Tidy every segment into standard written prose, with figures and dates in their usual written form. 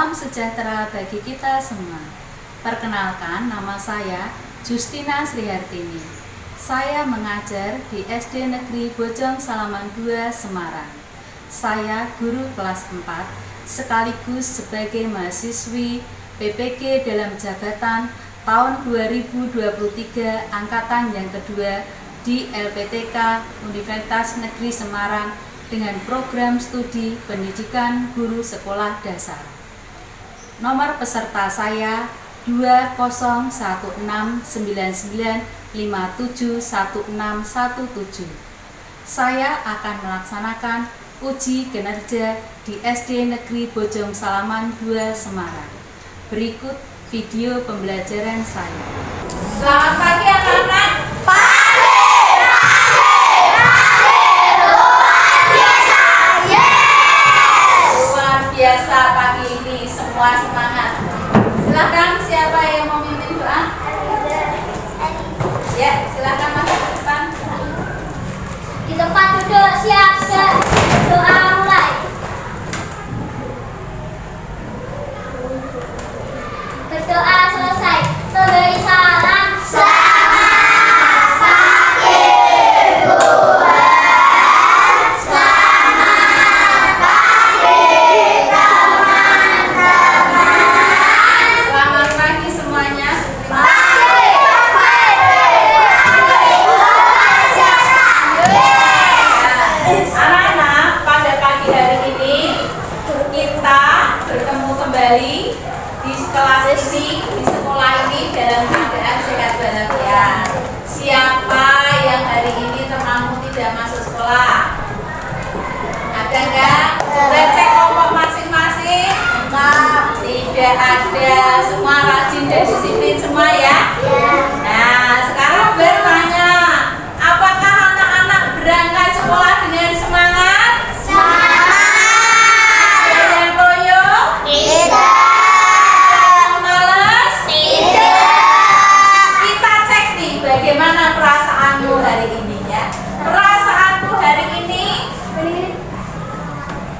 Salam sejahtera bagi kita semua. Perkenalkan, nama saya Justina Srihartini. Saya mengajar di SD Negeri Bojong Salaman 2 Semarang. Saya guru kelas 4 sekaligus sebagai mahasiswi PPG dalam jabatan tahun 2023 angkatan yang kedua di LPTK Universitas Negeri Semarang dengan program studi pendidikan guru sekolah dasar. Nomor peserta saya 201699571617. Saya akan melaksanakan uji kinerja di SD Negeri Bojong Salaman 2 Semarang. Berikut video pembelajaran saya. Selamat pagi anak-anak. Biasa pagi ini semua semangat. Silakan siapa yang mau memimpin doa? Ya, silakan masuk ke depan. Di tempat duduk siap, doa mulai. Berdoa selesai. Memberi salam. Kembali di kelas ini, di sekolah ini dalam keadaan sehat walafiat. Siapa yang hari ini terlalu tidak masuk sekolah? Ada enggak? Sudah cek kelompok masing-masing? Tidak ada. Semua rajin dan disiplin semua ya? Nah, sekarang bertanya, apakah anak-anak berangkat sekolah dengan semangat? Bagaimana perasaanmu hari ini ya? Perasaanku hari ini,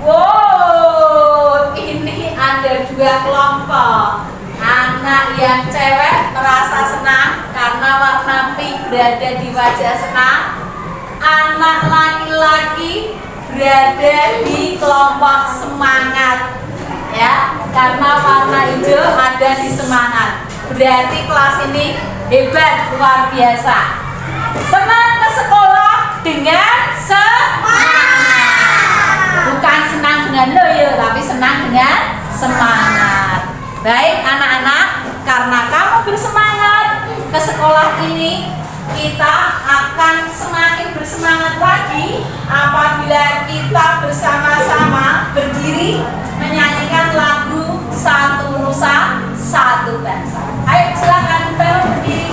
wow, ini ada dua kelompok. Anak yang cewek merasa senang karena warna pink berada di wajah senang. Anak laki-laki berada di kelompok semangat, ya, karena warna hijau ada di semangat. Berarti kelas ini hebat, luar biasa. Senang ke sekolah dengan semangat. Bukan senang dengan loyo, tapi senang dengan semangat. Baik anak-anak, karena kamu bersemangat ke sekolah ini, kita akan semakin bersemangat lagi apabila kita bersama-sama berdiri menyanyikan lagu Satu Nusa Satu Bangsa. Ayo silakan berdiri.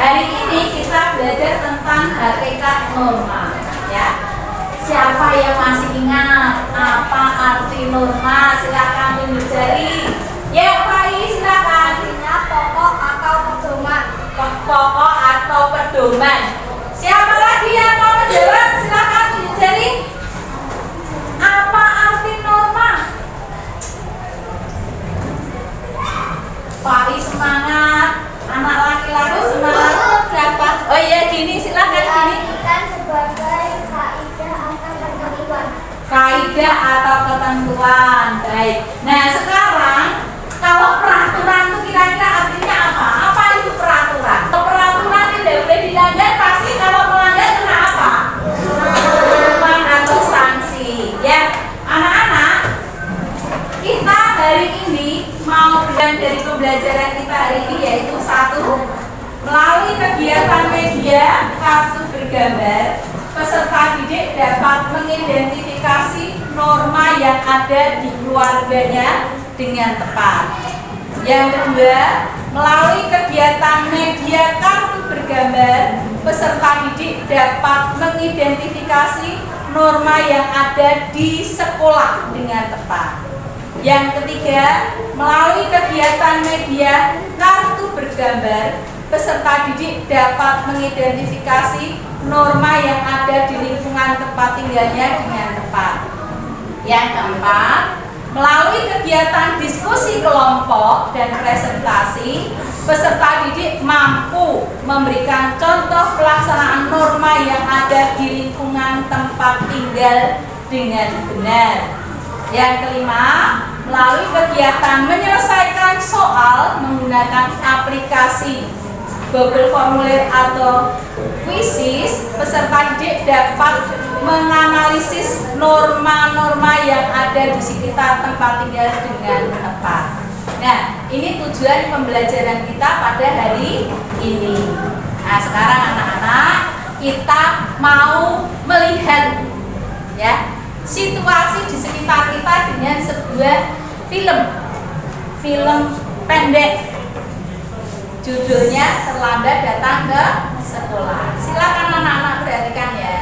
Hari ini kita belajar tentang hakikat norma, ya. Siapa yang masih ingat apa arti norma? Silakan tunjuk jari. Ya, Pak, silakan. Artinya pokok atau pedoman. Pokok atau pedoman. Siapa lagi yang mau menjawab? Silakan tunjuk jari. Apa arti norma? persatuan. Baik. Nah, sekarang kalau peraturan itu kira-kira artinya apa? Apa itu peraturan? Kalau peraturan tidak boleh dilanggar, pasti kalau melanggar kena apa? Hukuman atau sanksi. Ya, anak-anak, kita hari ini mau belajar dari pembelajaran kita hari ini, yaitu satu, melalui kegiatan media kartu bergambar, peserta didik dapat mengidentifikasi norma yang ada di keluarganya dengan tepat. Yang kedua, melalui kegiatan media kartu bergambar, peserta didik dapat mengidentifikasi norma yang ada di sekolah dengan tepat. Yang ketiga, melalui kegiatan media kartu bergambar, peserta didik dapat mengidentifikasi norma yang ada di lingkungan tempat tinggalnya dengan tepat. Yang keempat, melalui kegiatan diskusi kelompok dan presentasi, peserta didik mampu memberikan contoh pelaksanaan norma yang ada di lingkungan tempat tinggal dengan benar. Yang kelima, melalui kegiatan menyelesaikan soal menggunakan aplikasi Google Formulir atau Quizzes, peserta didik dapat menganalisis norma-norma yang ada di sekitar tempat tinggal dengan tepat. Nah, ini tujuan pembelajaran kita pada hari ini. Nah, sekarang anak-anak, kita mau melihat ya situasi di sekitar kita dengan sebuah film pendek. Judulnya Terlambat Datang ke Sekolah. Silakan anak-anak perhatikan ya.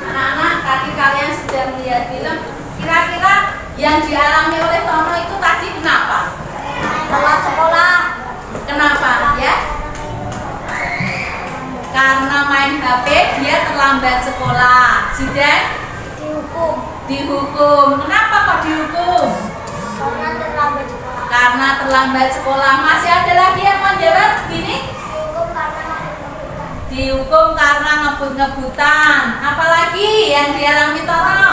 Anak-anak, tadi kalian sudah melihat film. Kira-kira yang dialami oleh Tono itu tadi kenapa? Telat sekolah. Kenapa ya? Karena main HP dia terlambat sekolah. Sudah dihukum. Kenapa kok dihukum? Karena terlambat sekolah. Karena terlambat sekolah. Masih ada lagi yang mau jawab gini? Dihukum karena ngebut-ngebutan. Apalagi yang dialami Tono?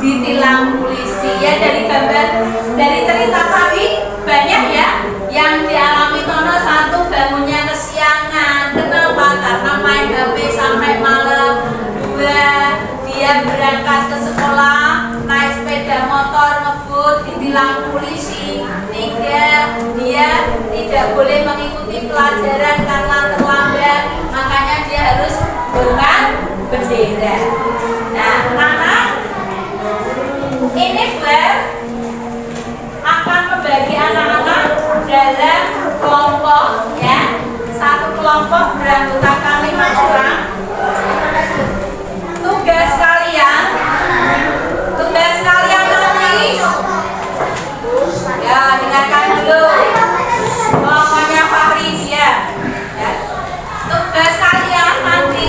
Ditilang polisi. Ya, dari gambar, dari cerita tadi banyak ya yang dialami Tono. Satu, bangunnya kesiangan. Kenapa? Karena main HP sampai malam. Dua, dia berangkat ke sekolah naik sepeda motor ngebut, ditilang polisi. Tiga, dia tidak boleh mengikuti pelajaran karena terlambat, makanya dia harus bukan bendera. Nah, anak-anak, ini akan membagi anak-anak dalam kelompok ya. Satu kelompok beranggotakan 5 orang. Tugas kalian nanti ya, dengarkan dulu kelompoknya Fahri dia ya. Tugas kalian nanti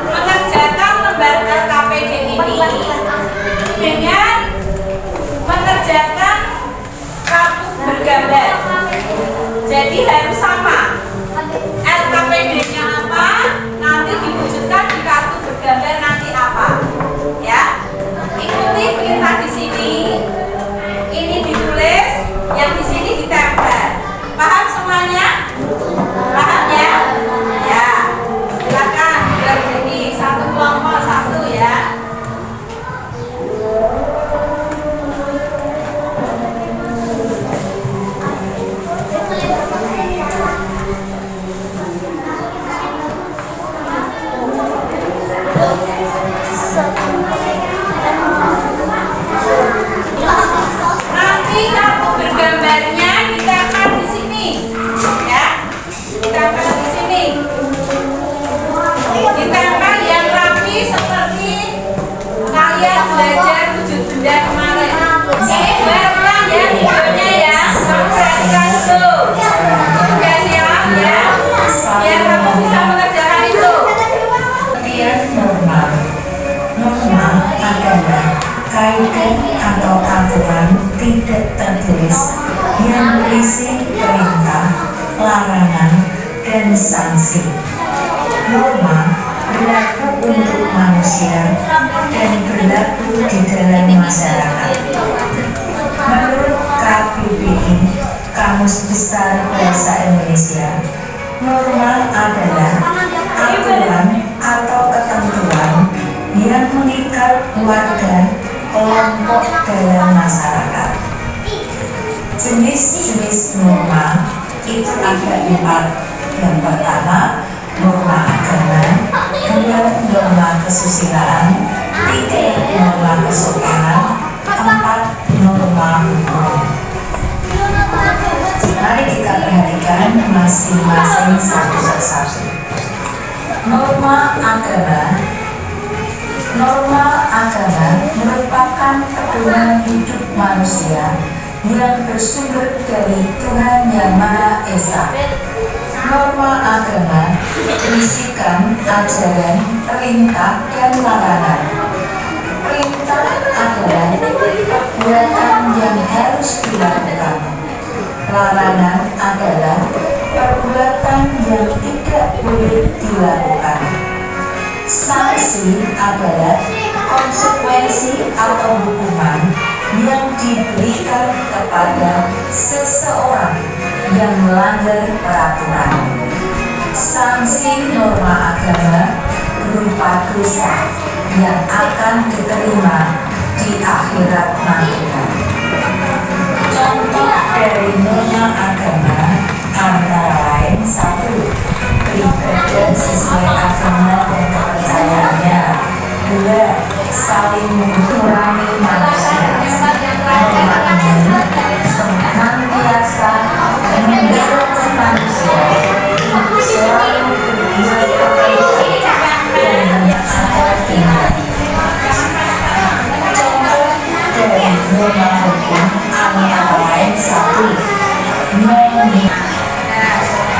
mengerjakan lembar LKPD ini dengan mengerjakan kartu bergambar. Jadi harus sama. LKPD-nya apa, nanti diwujudkan di kartu bergambar nanti apa. Ya. Ikuti perintah di sini. Ini ditulis, yang di sini ditempel. Paham semuanya? Paham ya? Ya. Silakan jadi satu kelompok satu ya. kaidah atau aturan tidak tertulis yang berisi perintah, larangan, dan sanksi. Norma berlaku untuk manusia dan berlaku di dalam masyarakat. Menurut KBBI, Kamus Besar Bahasa Indonesia, norma adalah aturan atau ketentuan yang mengikat warga kelompok dalam masyarakat. Jenis-jenis norma itu ada 4. Yang pertama, norma agama, 2 norma kesusilaan, 3 norma kesopanan, 4 norma hukum. Mari kita perhatikan masing-masing satu persatu. Norma agama. Norma agama merupakan pedoman hidup manusia yang bersumber dari Tuhan Yang Maha Esa. Norma agama berisikan ajaran, perintah, dan larangan. Perintah adalah perbuatan yang harus dilakukan. Larangan adalah perbuatan yang tidak boleh dilakukan. Sanksi adalah konsekuensi atau hukuman yang diberikan kepada seseorang yang melanggar peraturan. Sanksi norma agama berupa dosa yang akan diterima di akhirat nanti. Contoh dari norma agama antara lain: 1. Beribadah sesuai agama dan kepercayaannya. 2. Saling mengurangi manusia. Norma ini senantiasa mendorong manusia untuk selalu berbuat kebaikan dan menyadar tingkat. Contoh dari norma hukum antara lain: 1.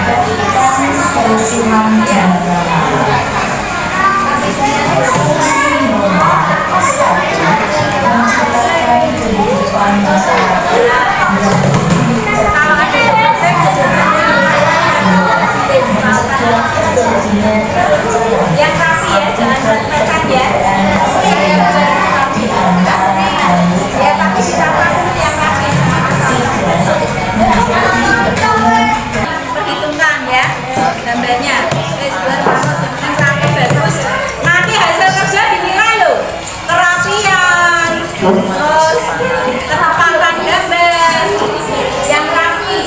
Berikan kerusuhan jangan lama. Fungsi norma 1. Menciptakan kehidupan masyarakat yang lebih tertib, mencegah terjadinya perpecahan akibat perbedaan di antara anggota masyarakat. 3. Perhitungkan ya gambarnya. Bagus. Nanti hasil kerja dinilai loh. Kerapian, terus kehafatan gambar yang rapi.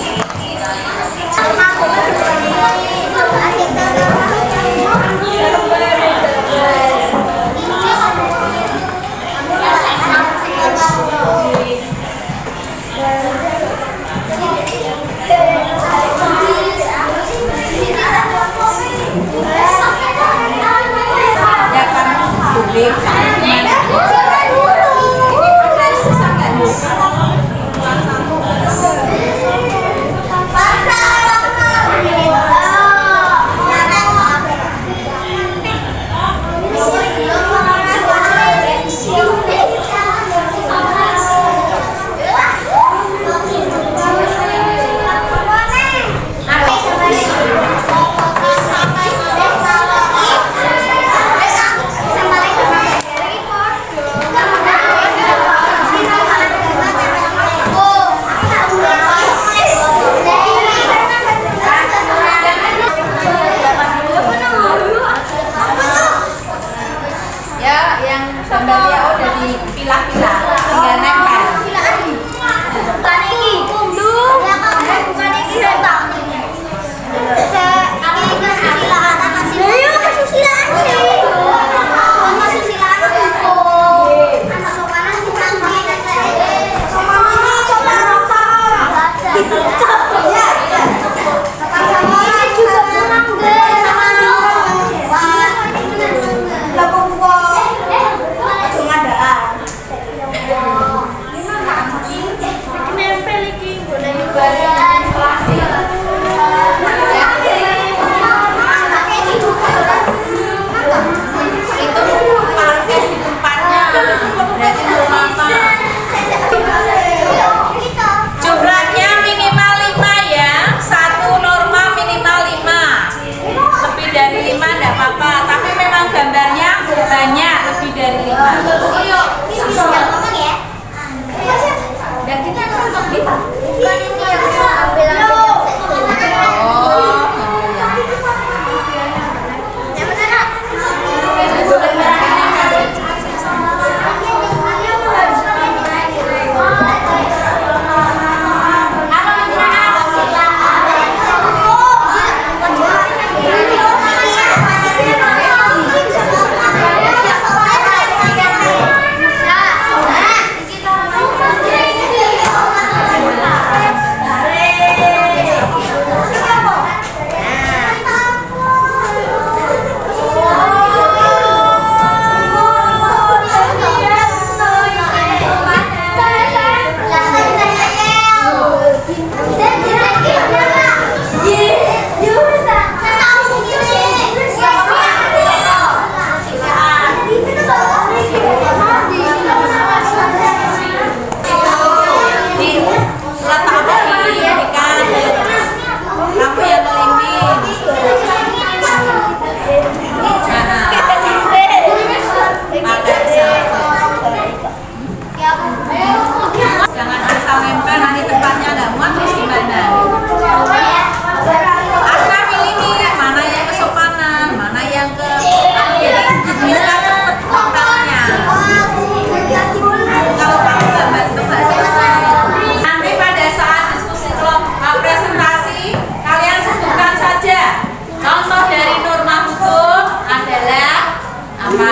apa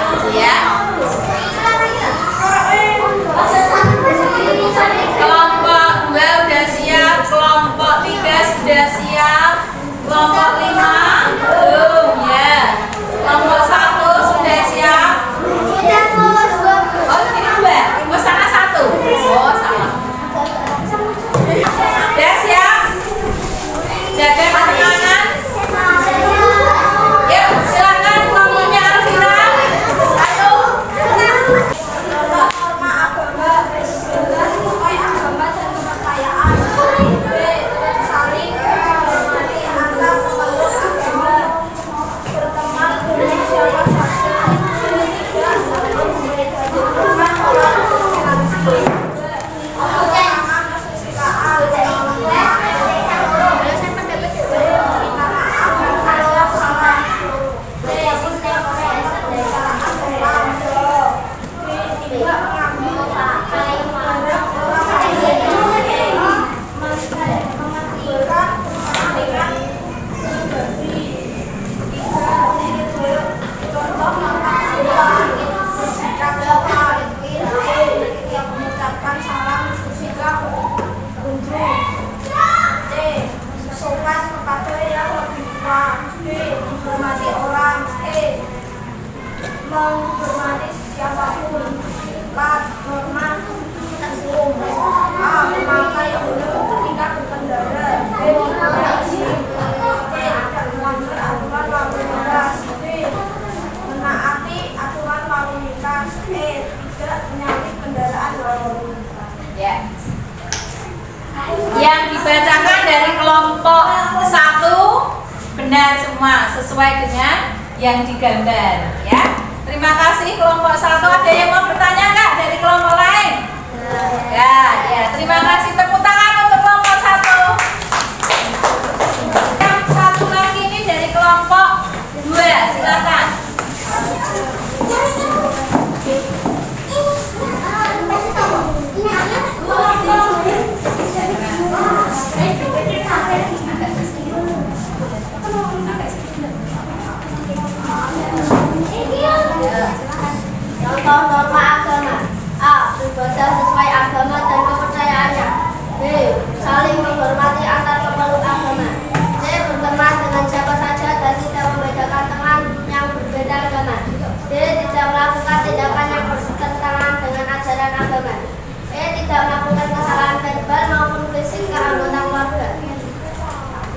gitu ya. Kelompok 2 udah siap, kelompok 3 sudah siap, kelompok 5 belum ya. Kelompok 1 sudah siap. Oh ini 2, mau sana 1. Oh salah. Sudah siap? Jaga ketenangan. Yuk silakan kelompoknya Alvira. Ayo. Norma agama sesuai agama dan kepercayaan. Saling menghormati antar pemeluk agama, berteman dengan siapa saja, tidak membedakan orang toleransi, jangan kesusilaan, minta maaf kalau salah, tidak mengambil pandang orang lain, menghentikan kepentingan pribadi. 3. Contoh tata kelola, bersikap sopan. Ketika mengucapkan salam, bersikap kunjung. C. Sopan kepada yang lebih tua. D. Menghormati orang. E. Menghormati siapapun. 4. Norma umum. A. Memakai helm ketika berkendara. B. Menghormati. C. Tidak melanggar aturan lalu lintas. B. Menaati aturan lalu lintas. E. Tidak menyalip kendaraan lalu lintas. Ya. Yang dibacakan dari kelompok 1 benar semua sesuai dengan yang digambar ya. Terima kasih kelompok 1. Ada yang mau bertanya nggak dari kelompok lain? Ya, ya. Terima kasih, tepuk tangan untuk kelompok 1. Yang satu lagi ini dari kelompok 2. Silakan. Contoh norma agama. A. Beribadah sesuai agama dan kepercayaannya. B. Saling menghormati antar pemeluk agama. C. Berteman dengan siapa saja dan tidak membedakan teman yang berbeda agama. D. Tidak melakukan tindakan yang bertentangan dengan ajaran agama. E. Tidak melakukan kesalahan verbal maupun fisik ke anggota keluarga.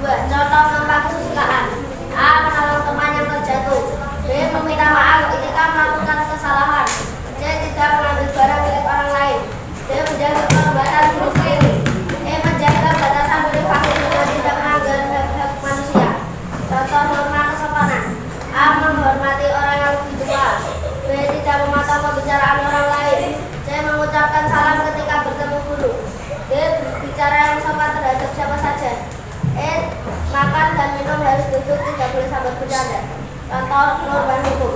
2. Contoh norma kesusilaan. A. Menolong teman yang terjatuh. B. Meminta maaf ketika melakukan kesalahan. C. Tidak mengambil barang milik orang lain. D. Menjaga kehormatan diri sendiri. E. Menjaga batasan privasi dengan tidak melanggar hak manusia. Contoh norma kesopanan. A. Menghormati orang yang lebih tua. B. Tidak memotong pembicaraan orang lain. C. Mengucapkan salam ketika bertemu guru. D. Berbicara yang sopan terhadap siapa saja. E. Makan dan minum harus duduk, tidak boleh sambil bercanda. Contoh norma hukum.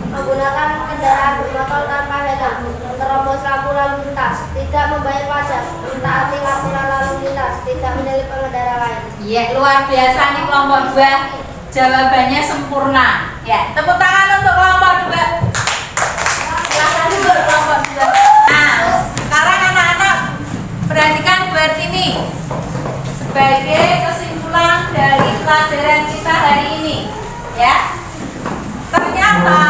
Menggunakan kendaraan bermotor tanpa helm, terobos lampu lalu lintas, tidak membayar pajak, mentaati aturan lalu lintas, tidak menyalip pengendara lain. Iya, luar biasa nih kelompok 2. Jawabannya sempurna. Ya, tepuk tangan untuk kelompok 2. Silakan dulu kelompok 2. Nah, sekarang anak-anak perhatikan buat ini sebagai kesimpulan dari pelajaran kita hari ini. Ya, ternyata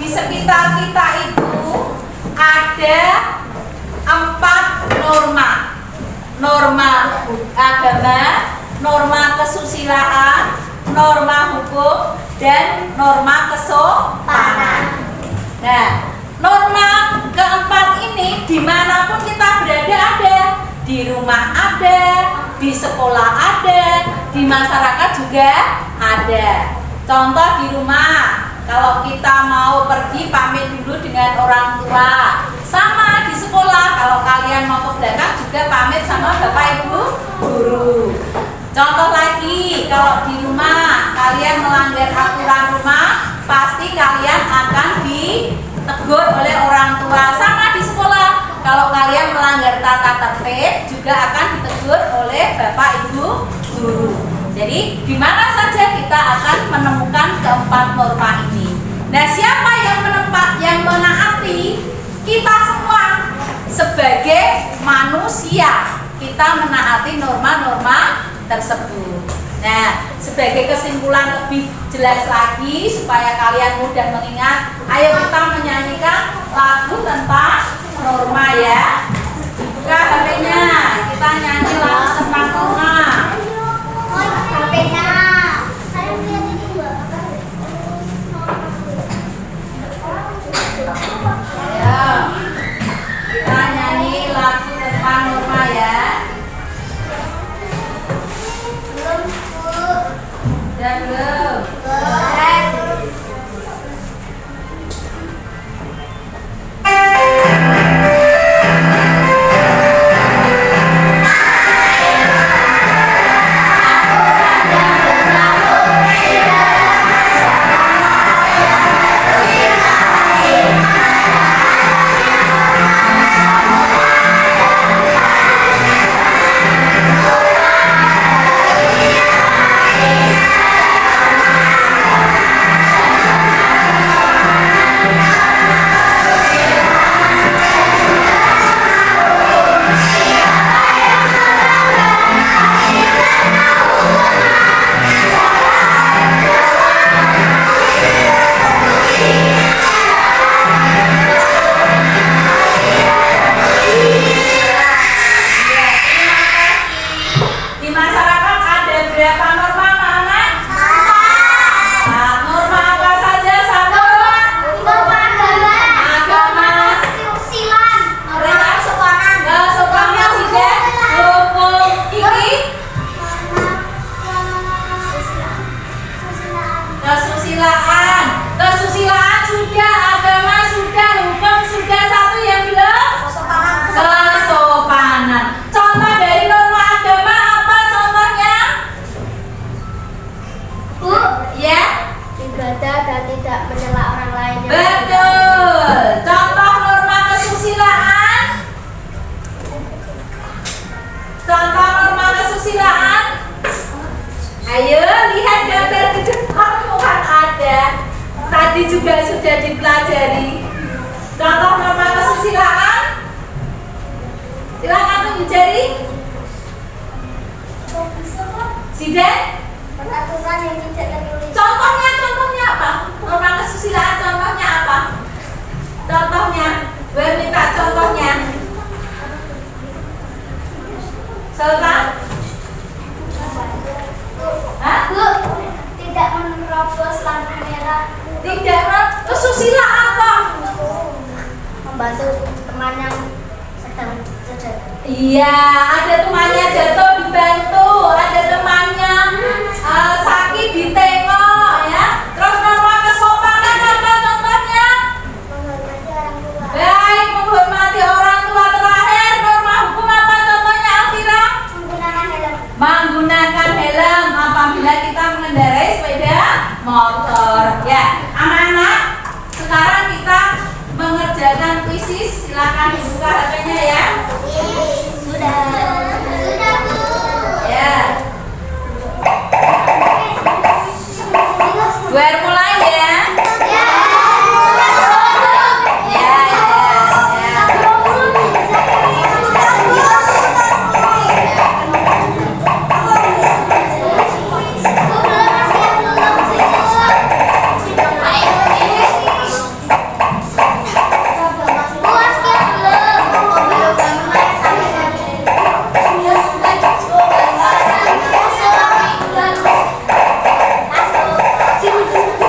di sekitar kita itu ada 4 norma. Norma agama, norma kesusilaan, norma hukum, dan norma kesopanan. Nah, norma keempat ini dimanapun kita berada ada. Di rumah ada, di sekolah ada, di masyarakat juga ada. Contoh di rumah, kalau kita mau pergi pamit dulu dengan orang tua. Sama di sekolah, kalau kalian mau ke belakang juga pamit sama bapak ibu guru. Contoh lagi, kalau di rumah kalian melanggar aturan rumah, pasti kalian akan ditegur oleh orang tua. Sama di sekolah, kalau kalian melanggar tata tertib juga akan ditegur oleh bapak ibu guru. Jadi Jadi di mana saja kita akan menemukan keempat norma ini. Nah, siapa yang menaati? Kita semua sebagai manusia. Kita menaati norma-norma tersebut. Nah, sebagai kesimpulan lebih jelas lagi supaya kalian mudah mengingat, ayo kita menyanyikan lagu tentang norma ya. Buka HP-nya, kita nyanyi lagu tentang norma. Ayo, kita nyanyi lagu tentang norma ya. Udah belum? Kesusilaan sudah, agama sudah, hukum sudah, satu yang belum? Kesopanan. Contoh dari norma agama apa contohnya? Bu, Ya, ibadah dan tidak menyela orang lain. betul. Contoh norma kesusilaan. Contoh norma kesusilaan. Ayo lihat gambar di depan, bukan ada. Tadi juga sudah dipelajari. Contoh norma kesusilaan. Silakan tuh dicari. Sidan. Peraturan yang tidak tertulis. Contohnya apa? Norma kesusilaan contohnya apa? Contohnya, gue minta contohnya. Sultan? Hah? Bu, tidak menerobos lampu merah. Tidak, kesusila apa? Membantu teman yang sedang terjatuh. Iya, ada temannya jatuh dibantu, ada temannya sakit ditengok ya. Terus norma kesopanan apa contohnya? Menghormati orang tua. Baik, menghormati orang tua. Terakhir, norma hukum apa contohnya Alfira? Menggunakan helm. Menggunakan helm apabila kita mengendarai sepeda motor. Ya, anak-anak, sekarang kita mengerjakan kuisis. Silakan dibuka HP-nya ya. Sudah. Sudah, Bu. Ya. Gue mulai ya. Ya. Ya, ya, ya. Masuk.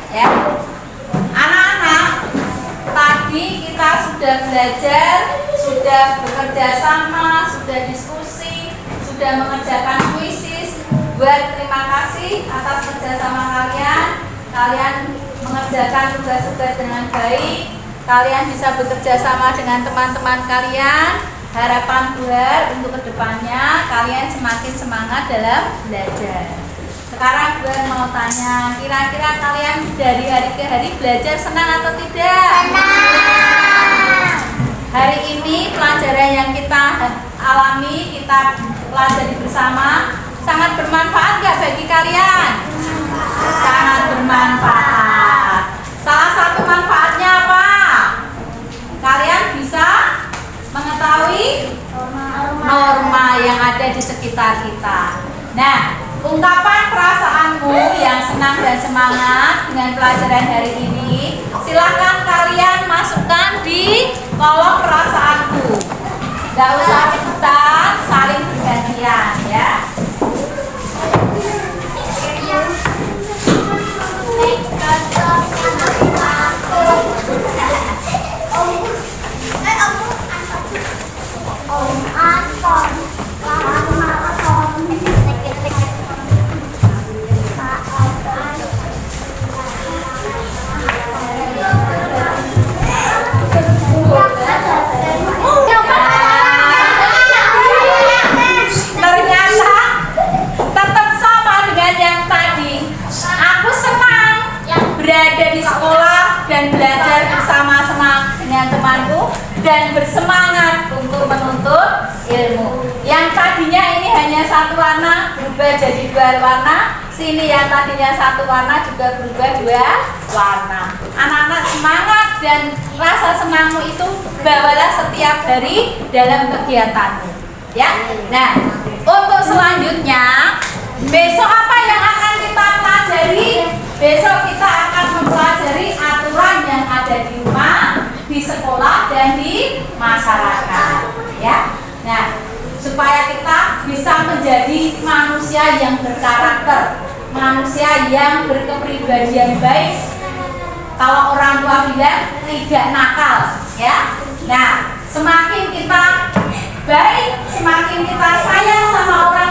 Ya. Anak-anak, tadi kita sudah belajar, sudah bekerja sama, sudah diskusi, sudah mengerjakan kuisis. Buat terima kasih atas kerjasama kalian. Kalian mengerjakan tugas-tugas dengan baik. Kalian bisa bekerja sama dengan teman-teman kalian. Harapan Buar untuk kedepannya kalian semakin semangat dalam belajar. Sekarang Buar mau tanya, kira-kira kalian dari hari ke hari belajar senang atau tidak? Senang. Hari ini pelajaran yang kita alami, kita pelajari bersama, sangat bermanfaat nggak bagi kalian? Sangat bermanfaat. Salah satu manfaatnya apa? Kalian bisa mengetahui norma yang ada di sekitar kita. Nah, ungkapan perasaanmu yang senang dan semangat dengan pelajaran hari ini, silahkan kalian masukkan di kolom perasaanku. Gak usah rebutan, saling bergantian ya. Ternyata tetap sama dengan yang tadi. Aku senang berada di sekolah dan belajar bersama-sama dengan temanku dan bersemangat untuk menuntut ilmu. Yang tadinya ini hanya satu warna berubah jadi dua warna. Sini yang tadinya satu warna juga berubah dua warna. Anak-anak semangat dan rasa senangmu itu bawalah setiap hari dalam kegiatanmu. Ya. Nah, untuk selanjutnya besok apa yang akan kita pelajari? Besok kita akan mempelajari aturan yang ada di rumah, di sekolah dan di masyarakat. Ya. Nah, supaya kita bisa menjadi manusia yang berkarakter, manusia yang berkepribadian baik. Kalau orang tua bilang tidak nakal, ya. Nah, semakin kita baik, semakin kita sayang sama orang